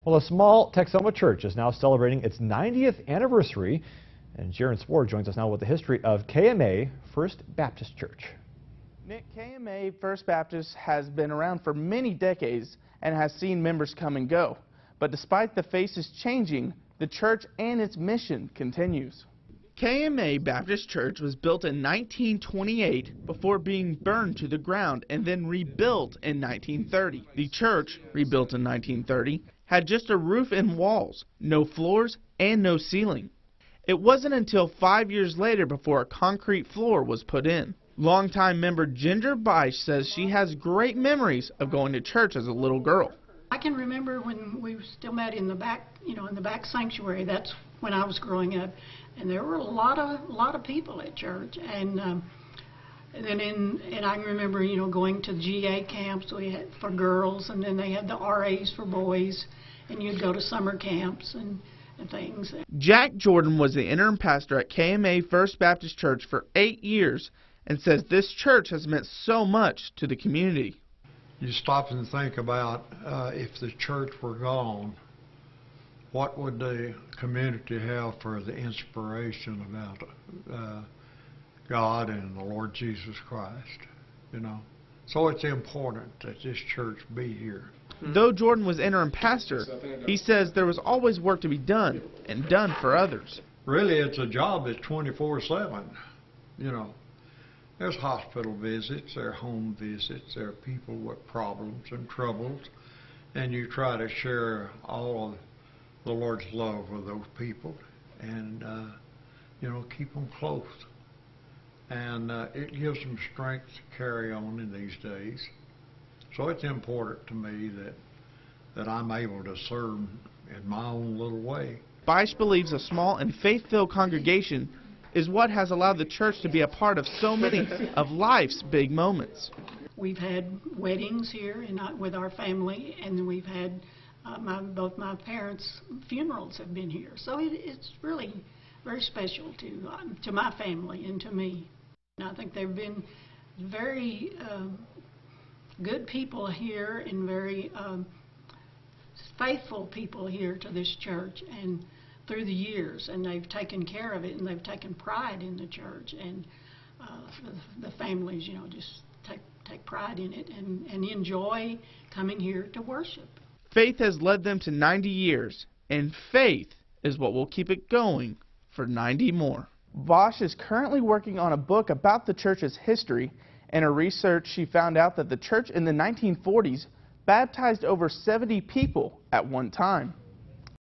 Well, a small Texoma church is now celebrating its 90th anniversary, and Jaron Spohr joins us now with the history of Kamay First Baptist Church. Nick, Kamay First Baptist has been around for many decades and has seen members come and go. But despite the faces changing, the church and its mission continues. Kamay Baptist Church was built in 1928 before being burned to the ground and then rebuilt in 1930. The church, rebuilt in 1930, had just a roof and walls, no floors and no ceiling. It wasn't until 5 years later before a concrete floor was put in. Longtime member Ginger Beisch says she has great memories of going to church as a little girl. I can remember when we still met in the back, in the back sanctuary. That's when I was growing up, and there were a lot of people at church. And I can remember, going to the GA camps we had for girls, and then they had the RAs for boys, and you'd go to summer camps and things. Jack Jordan was the interim pastor at Kamay First Baptist Church for 8 years and says this church has meant so much to the community. You stop and think about if the church were gone, what would the community have for the inspiration about God and the Lord Jesus Christ, So it's important that this church be here. Though Jordan was interim pastor, he says there was always work to be done, and done for others. Really, it's a job that's 24/7, There's hospital visits, there are home visits, there are people with problems and troubles, and you try to share all of the Lord's love with those people and, keep them close. And it gives them strength to carry on in these days. So it's important to me that I'm able to serve in my own little way. Beisch believes a small and faith-filled congregation is what has allowed the church to be a part of so many of life's big moments. We've had weddings here with our family, and we've had both my parents' funerals have been here. So it's really very special to my family and to me. And I think there have been very good people here and very faithful people here to this church and through the years, and they've taken care of it and they've taken pride in the church, and the families just take pride in it and enjoy coming here to worship. Faith has led them to 90 years, and faith is what will keep it going for 90 more. Bosch is currently working on a book about the church's history. In her research, she found out that the church in the 1940s baptized over 70 people at one time.